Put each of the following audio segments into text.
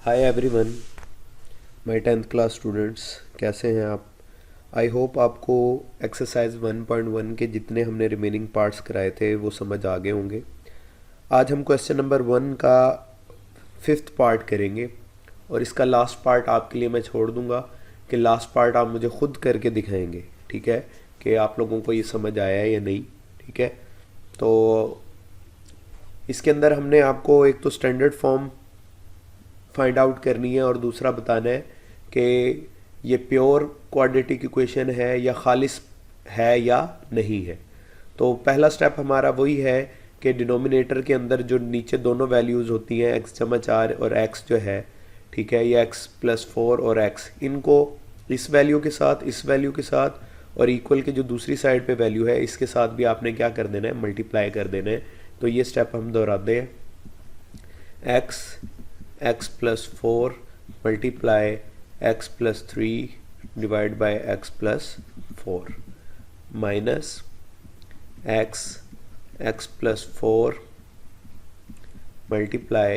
Hi everyone, my 10th class students, कैसे हैं आप। आई होप आपको एक्सरसाइज 1.1 के जितने हमने रिमेनिंग पार्ट्स कराए थे वो समझ आ गए होंगे। आज हम क्वेश्चन नंबर 1 का 5th पार्ट करेंगे और इसका लास्ट पार्ट आपके लिए मैं छोड़ दूंगा कि लास्ट पार्ट आप मुझे खुद करके दिखाएंगे, ठीक है, कि आप लोगों को ये समझ आया है या नहीं। ठीक है, तो इसके अंदर हमने आपको एक तो स्टैंडर्ड फॉर्म फाइंड आउट करनी है और दूसरा बताना है कि ये प्योर क्वाड्रेटिक इक्वेशन है या खालिस है या नहीं है। तो पहला स्टेप हमारा वही है कि डिनोमिनेटर के अंदर जो नीचे दोनों वैल्यूज़ होती हैं x जमा 4 और x जो है, ठीक है, ये x + 4 और x, इनको इस वैल्यू के साथ, इस वैल्यू के साथ और इक्वल के जो दूसरी साइड पे वैल्यू है इसके साथ भी आपने क्या कर देना है, मल्टीप्लाई कर देना है। तो ये स्टेप हम दोहराते हैं। x + 4 multiply x + 3 divide by x + 4 minus x + 4 multiply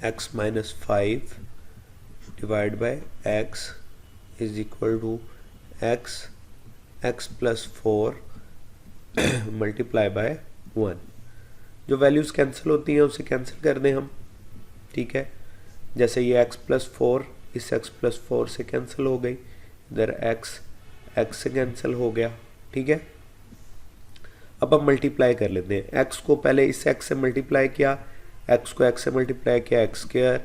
x - 5 divide by x is equal to x + 4 multiply by 1। जो वैल्यूज़ कैंसिल होती हैं उसे कैंसिल कर दें हम, ठीक है। जैसे ये x + 4 इस x + 4 से कैंसिल हो गई, इधर x से कैंसिल हो गया, ठीक है। अब हम मल्टीप्लाई कर लेते हैं। x को पहले इस x से मल्टीप्लाई किया, x को x से मल्टीप्लाई किया x²,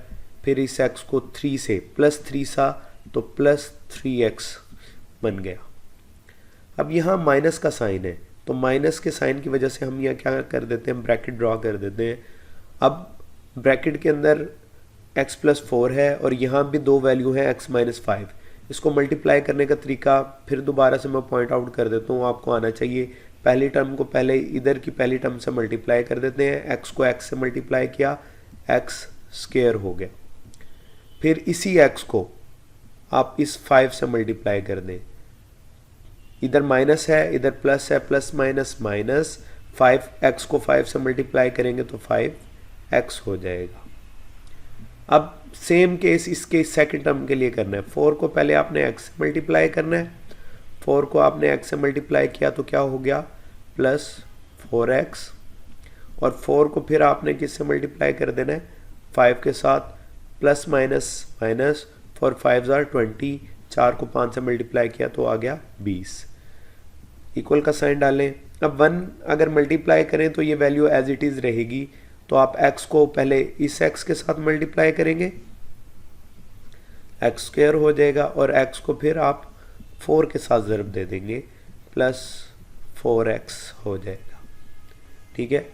फिर इस x को 3 से +3 सा तो +3x बन गया। अब यहाँ माइनस का साइन है तो माइनस के साइन की वजह से हम यहाँ क्या कर देते हैं, ब्रैकेट ड्रॉ कर देते हैं। अब ब्रैकेट के अंदर x + 4 है और यहाँ भी दो वैल्यू है x - 5। इसको मल्टीप्लाई करने का तरीका फिर दोबारा से मैं पॉइंट आउट कर देता हूँ, आपको आना चाहिए। पहली टर्म को पहले इधर की पहली टर्म से मल्टीप्लाई कर देते हैं, x को x से मल्टीप्लाई किया, x² हो गया। फिर इसी x को आप इस 5 से मल्टीप्लाई कर दें, इधर माइनस है इधर प्लस है, प्लस माइनस माइनस, 5x को 5 से मल्टीप्लाई करेंगे तो 5x हो जाएगा। अब सेम केस इसके सेकंड टर्म के लिए करना है। 4 को पहले आपने x से मल्टीप्लाई करना है, 4 को आपने x से मल्टीप्लाई किया तो क्या हो गया, +4x, और 4 को फिर आपने किससे मल्टीप्लाई कर देना है, 5 के साथ, प्लस माइनस माइनस, 4 5 = 20, 4 को 5 से मल्टीप्लाई किया तो आ गया 20। इक्वल का साइन डालें। अब 1 अगर मल्टीप्लाई करें तो ये वैल्यू एज इट इज़ रहेगी, तो आप x को पहले इस x के साथ मल्टीप्लाई करेंगे, x² हो जाएगा, और x को फिर आप 4 के साथ ज़रब दे देंगे, +4x हो जाएगा, ठीक है।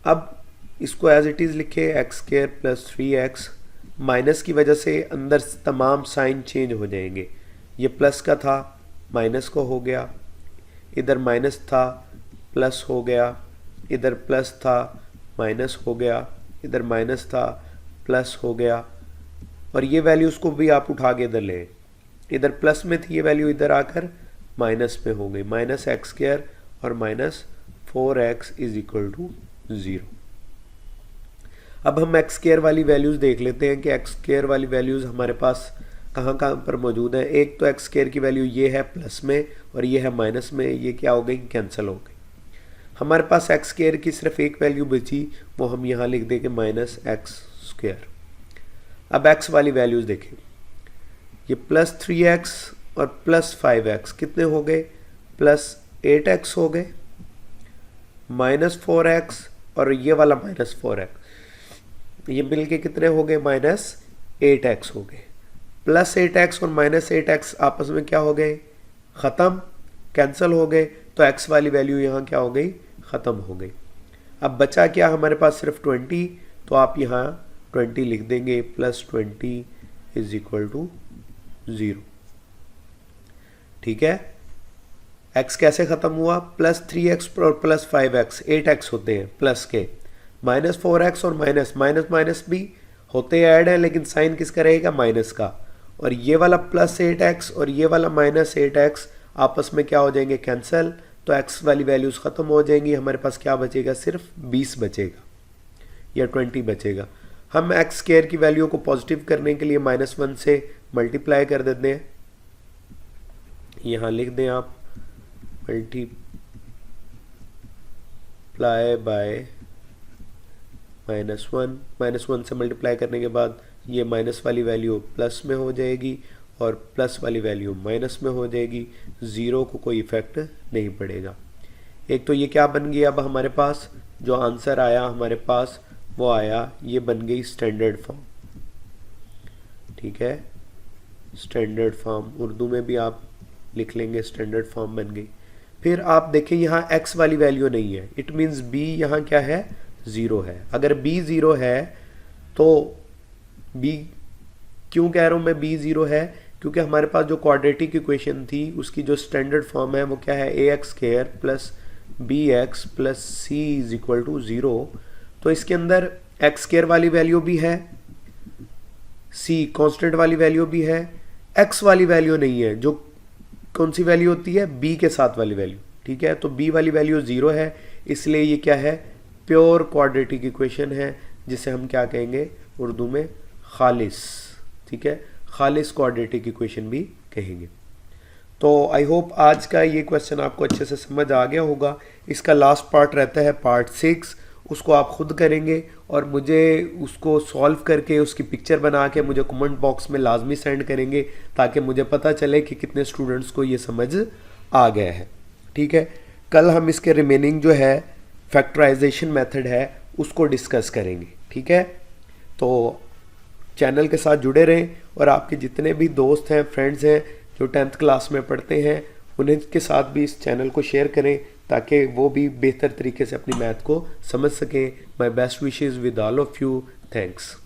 अब इसको एज इट इज़ लिखे, x² + 3x, माइनस की वजह से अंदर तमाम साइन चेंज हो जाएंगे। ये प्लस का था माइनस को हो गया, इधर माइनस था प्लस हो गया, इधर प्लस था माइनस हो गया, इधर माइनस था प्लस हो गया, और ये वैल्यूज़ को भी आप उठा के इधर लें। इधर प्लस में थी ये वैल्यू, इधर आकर माइनस में हो गई, -x² और -4x = 0। अब हम x² वाली वैल्यूज़ देख लेते हैं कि x² वाली वैल्यूज़ हमारे पास कहाँ कहाँ पर मौजूद है। एक तो x² की वैल्यू ये है प्लस में और ये है माइनस में, ये क्या हो गई, कैंसिल हो गई। हमारे पास x² की सिर्फ एक वैल्यू बची, वो हम यहाँ लिख देंगे -x²। अब x वाली वैल्यूज़ देखें, ये +3x और +5x कितने हो गए, +8x हो गए, -4x और ये वाला -4x, ये मिलके कितने हो गए, -8x हो गए। +8x और -8x आपस में क्या हो गए, ख़त्म, कैंसिल हो गए, तो x वाली वैल्यू यहाँ क्या हो गई, ख़त्म हो गई। अब बचा क्या हमारे पास, सिर्फ 20, तो आप यहाँ 20 लिख देंगे, +20 = 0, ठीक है। x कैसे ख़त्म हुआ, +3x और +5x 8x होते हैं प्लस के, -4x और माइनस माइनस भी होते ऐड है, लेकिन साइन किसका रहेगा, माइनस का, और ये वाला +8x और ये वाला -8x आपस में क्या हो जाएंगे, कैंसिल, तो x वाली वैल्यूज़ ख़त्म हो जाएंगी। हमारे पास क्या बचेगा, सिर्फ 20 बचेगा। या 20 बचेगा। हम एक्स स्क्वायर की वैल्यू को पॉजिटिव करने के लिए -1 से मल्टीप्लाई कर देते हैं। यहाँ लिख दें आप मल्टीप्लाई बाय -1 से मल्टीप्लाई करने के बाद ये माइनस वाली वैल्यू प्लस में हो जाएगी और प्लस वाली वैल्यू माइनस में हो जाएगी। ज़ीरो को कोई इफेक्ट नहीं पड़ेगा। एक तो ये क्या बन गई, अब हमारे पास जो आंसर आया हमारे पास वो आया, ये बन गई स्टैंडर्ड फॉर्म। ठीक है, स्टैंडर्ड फॉर्म उर्दू में भी आप लिख लेंगे, स्टैंडर्ड फॉर्म बन गई। फिर आप देखें यहाँ x वाली वैल्यू नहीं है, इट मीन्स b यहाँ क्या है, 0 है। अगर b 0 है तो b, क्यों कह रहा हूँ मैं b 0 है, क्योंकि हमारे पास जो क्वाड्रेटिक इक्वेशन थी उसकी जो स्टैंडर्ड फॉर्म है वो क्या है, ax square plus bx plus c is equal to 0। तो इसके अंदर x स्क्वायर वाली वैल्यू भी है, c कांस्टेंट वाली वैल्यू भी है, x वाली वैल्यू नहीं है, जो कौन सी वैल्यू होती है, b के साथ वाली वैल्यू। ठीक है, तो b वाली वैल्यू 0 है, इसलिए ये क्या है, प्योर क्वाड्रेटिक इक्वेशन है, जिसे हम क्या कहेंगे उर्दू में, खालिस। ठीक है, खालिस क्वाड्रेटिक इक्वेशन भी कहेंगे। तो आई होप आज का ये क्वेश्चन आपको अच्छे से समझ आ गया होगा। इसका लास्ट पार्ट रहता है पार्ट 6, उसको आप खुद करेंगे और मुझे उसको सॉल्व करके उसकी पिक्चर बना के मुझे कमेंट बॉक्स में लाजमी सेंड करेंगे, ताकि मुझे पता चले कि कितने स्टूडेंट्स को ये समझ आ गया है। ठीक है, कल हम इसके रिमेनिंग जो है फैक्टराइजेशन मेथड है उसको डिस्कस करेंगे। ठीक है, तो चैनल के साथ जुड़े रहें और आपके जितने भी दोस्त हैं, फ्रेंड्स हैं जो 10th क्लास में पढ़ते हैं, उन्हें के साथ भी इस चैनल को शेयर करें ताकि वो भी बेहतर तरीके से अपनी मैथ को समझ सकें। My best wishes with all of you, thanks.